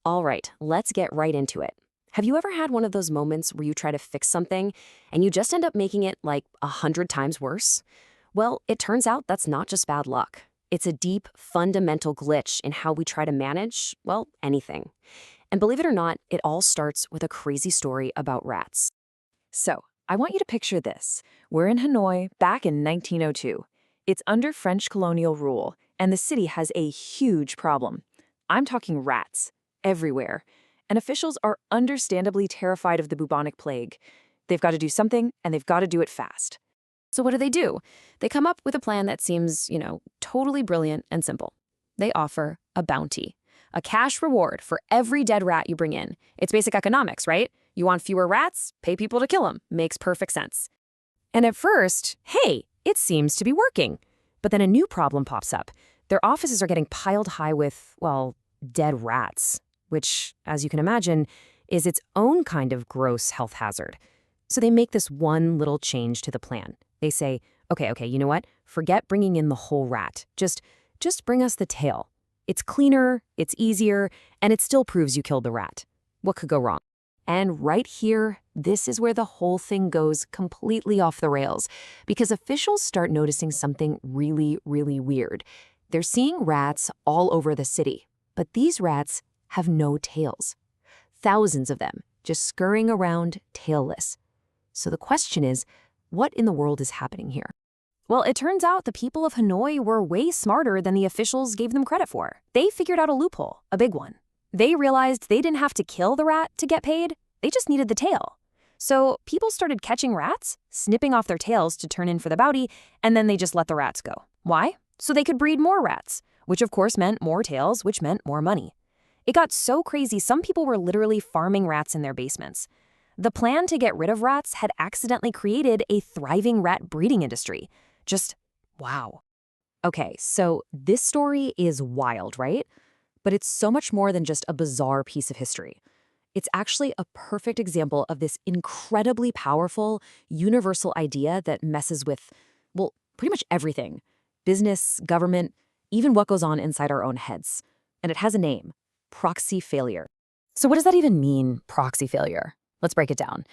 All right, let's get right into it. Have you ever had one of those moments where you try to fix something and you just end up making it like 100 times worse? Well, it turns out that's not just bad luck. It's a deep, fundamental glitch in how we try to manage, well, anything. And believe it or not, it all starts with a crazy story about rats. So, I want you to picture this. We're in Hanoi back in 1902. It's under French colonial rule, and the city has a huge problem. I'm talking rats, everywhere. And officials are understandably terrified of the bubonic plague. They've got to do something, and they've got to do it fast. So what do? They come up with a plan that seems, totally brilliant and simple. They offer a bounty, a cash reward for every dead rat you bring in. It's basic economics, right? You want fewer rats? Pay people to kill them. Makes perfect sense. And at first, hey, it seems to be working. But then a new problem pops up. Their offices are getting piled high with, well, dead rats, which, as you can imagine, is its own kind of gross health hazard. So they make this one little change to the plan. They say, okay, you know what? Forget bringing in the whole rat. Just bring us the tail. It's cleaner, it's easier, and it still proves you killed the rat. What could go wrong? And right here, this is where the whole thing goes completely off the rails, because officials start noticing something really, really weird. They're seeing rats all over the city, but these rats have no tails. Thousands of them just scurrying around tailless. So the question is, what in the world is happening here? Well, it turns out the people of Hanoi were way smarter than the officials gave them credit for. They figured out a loophole, a big one. They realized they didn't have to kill the rat to get paid. They just needed the tail. So people started catching rats, snipping off their tails to turn in for the bounty, and then they just let the rats go. Why? So they could breed more rats, which of course meant more tails, which meant more money. It got so crazy, some people were literally farming rats in their basements. The plan to get rid of rats had accidentally created a thriving rat breeding industry. Just wow. Okay, so this story is wild, right? But it's so much more than just a bizarre piece of history. It's actually a perfect example of this incredibly powerful, universal idea that messes with, well, pretty much everything. Business, government, even what goes on inside our own heads. And it has a name: proxy failure. So what does that even mean, proxy failure? Let's break it down.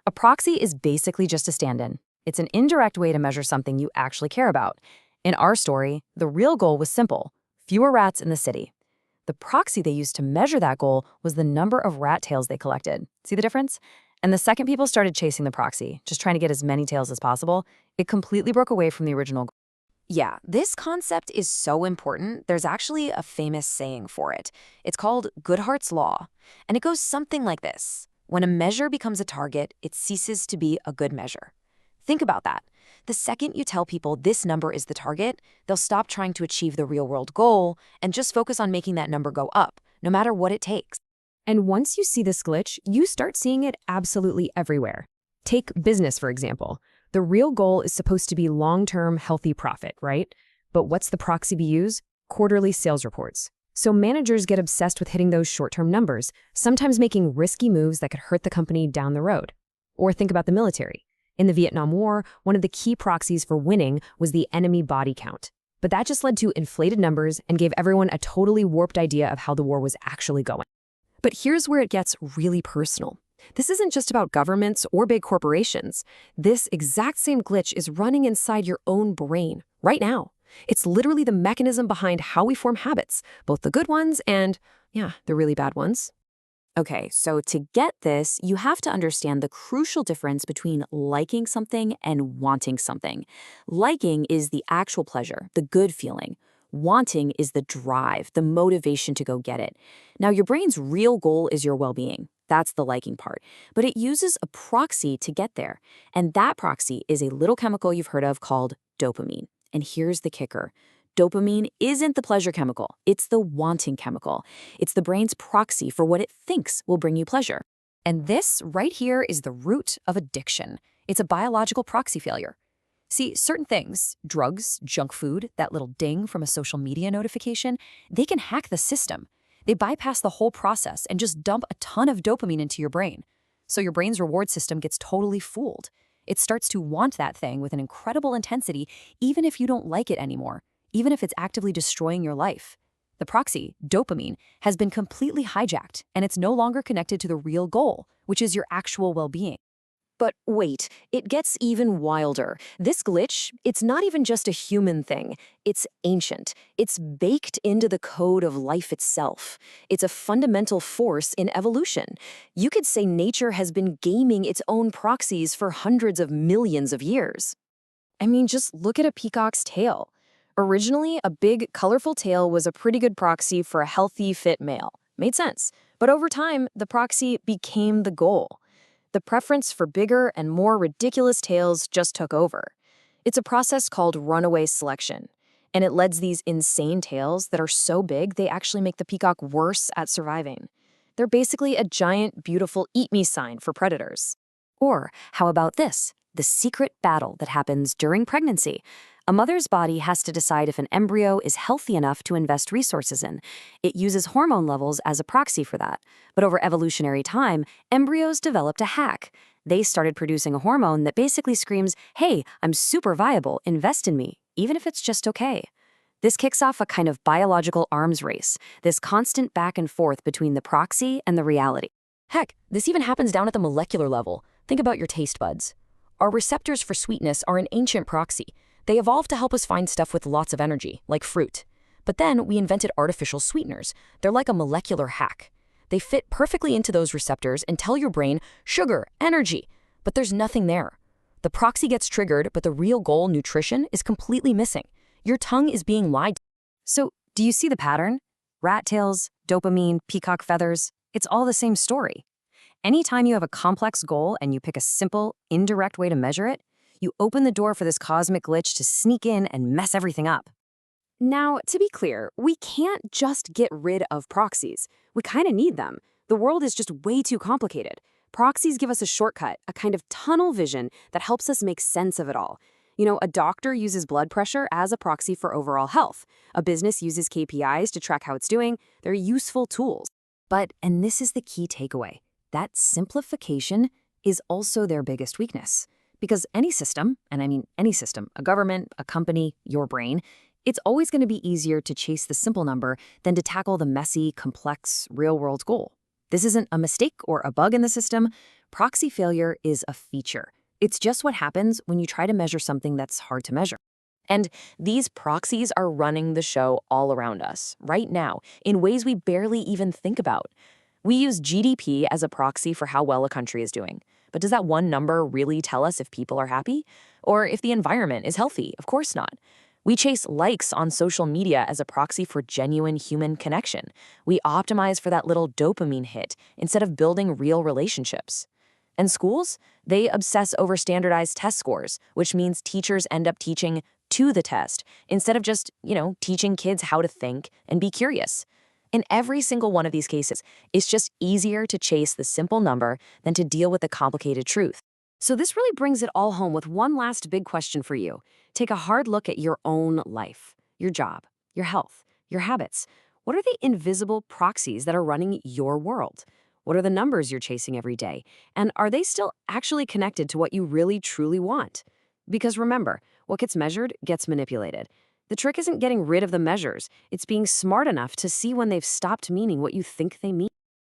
A proxy is basically just a stand-in. It's an indirect way to measure something you actually care about. In our story, the real goal was simple: fewer rats in the city. The proxy they used to measure that goal was the number of rat tails they collected. See the difference? And the second people started chasing the proxy, just trying to get as many tails as possible, it completely broke away from the original goal. Yeah, this concept is so important, there's actually a famous saying for it. It's called Goodhart's Law, and it goes something like this: when a measure becomes a target, it ceases to be a good measure. Think about that. The second you tell people this number is the target, they'll stop trying to achieve the real-world goal and just focus on making that number go up, no matter what it takes. And once you see this glitch, you start seeing it absolutely everywhere. Take business, for example. The real goal is supposed to be long-term, healthy profit, right? But what's the proxy we use? Quarterly sales reports. So managers get obsessed with hitting those short-term numbers, sometimes making risky moves that could hurt the company down the road. Or think about the military. In the Vietnam War, one of the key proxies for winning was the enemy body count. But that just led to inflated numbers and gave everyone a totally warped idea of how the war was actually going. But here's where it gets really personal. This isn't just about governments or big corporations. This exact same glitch is running inside your own brain right now. It's literally the mechanism behind how we form habits, both the good ones and, the really bad ones. Okay, so to get this, you have to understand the crucial difference between liking something and wanting something. Liking is the actual pleasure, the good feeling. Wanting is the drive, the motivation to go get it. Now, your brain's real goal is your well-being. That's the liking part. But it uses a proxy to get there. And that proxy is a little chemical you've heard of called dopamine. And here's the kicker. Dopamine isn't the pleasure chemical, it's the wanting chemical. It's the brain's proxy for what it thinks will bring you pleasure. And this right here is the root of addiction. It's a biological proxy failure. See, certain things, drugs, junk food, that little ding from a social media notification, they can hack the system. They bypass the whole process and just dump a ton of dopamine into your brain. So your brain's reward system gets totally fooled. It starts to want that thing with an incredible intensity, even if you don't like it anymore, even if it's actively destroying your life. The proxy, dopamine, has been completely hijacked, and it's no longer connected to the real goal, which is your actual well-being. But wait, it gets even wilder. This glitch, it's not even just a human thing. It's ancient. It's baked into the code of life itself. It's a fundamental force in evolution. You could say nature has been gaming its own proxies for hundreds of millions of years. I mean, just look at a peacock's tail. Originally, a big, colorful tail was a pretty good proxy for a healthy, fit male. Made sense. But over time, the proxy became the goal. The preference for bigger and more ridiculous tails just took over. It's a process called runaway selection, and it leads these insane tails that are so big they actually make the peacock worse at surviving. They're basically a giant, beautiful eat-me sign for predators. Or how about this? The secret battle that happens during pregnancy. A mother's body has to decide if an embryo is healthy enough to invest resources in. It uses hormone levels as a proxy for that. But over evolutionary time, embryos developed a hack. They started producing a hormone that basically screams, "Hey, I'm super viable, invest in me, even if it's just okay." This kicks off a kind of biological arms race, this constant back and forth between the proxy and the reality. Heck, this even happens down at the molecular level. Think about your taste buds. Our receptors for sweetness are an ancient proxy. They evolved to help us find stuff with lots of energy, like fruit. But then we invented artificial sweeteners. They're like a molecular hack. They fit perfectly into those receptors and tell your brain, sugar, energy. But there's nothing there. The proxy gets triggered, but the real goal, nutrition, is completely missing. Your tongue is being lied to. So, do you see the pattern? Rat tails, dopamine, peacock feathers, it's all the same story. Anytime you have a complex goal and you pick a simple, indirect way to measure it, you open the door for this cosmic glitch to sneak in and mess everything up. Now, to be clear, we can't just get rid of proxies. We kind of need them. The world is just way too complicated. Proxies give us a shortcut, a kind of tunnel vision that helps us make sense of it all. You know, a doctor uses blood pressure as a proxy for overall health. A business uses KPIs to track how it's doing. They're useful tools. But, and this is the key takeaway, that simplification is also their biggest weakness. Because any system, and I mean any system, a government, a company, your brain, it's always going to be easier to chase the simple number than to tackle the messy, complex, real-world goal. This isn't a mistake or a bug in the system. Proxy failure is a feature. It's just what happens when you try to measure something that's hard to measure. And these proxies are running the show all around us, right now, in ways we barely even think about. We use GDP as a proxy for how well a country is doing. But does that one number really tell us if people are happy? Or if the environment is healthy? Of course not. We chase likes on social media as a proxy for genuine human connection. We optimize for that little dopamine hit instead of building real relationships. And schools? They obsess over standardized test scores, which means teachers end up teaching to the test instead of just, teaching kids how to think and be curious. In every single one of these cases, it's just easier to chase the simple number than to deal with the complicated truth. So this really brings it all home with one last big question for you. Take a hard look at your own life, your job, your health, your habits. What are the invisible proxies that are running your world? What are the numbers you're chasing every day? And are they still actually connected to what you really, truly want? Because remember, what gets measured gets manipulated. The trick isn't getting rid of the measures. It's being smart enough to see when they've stopped meaning what you think they mean.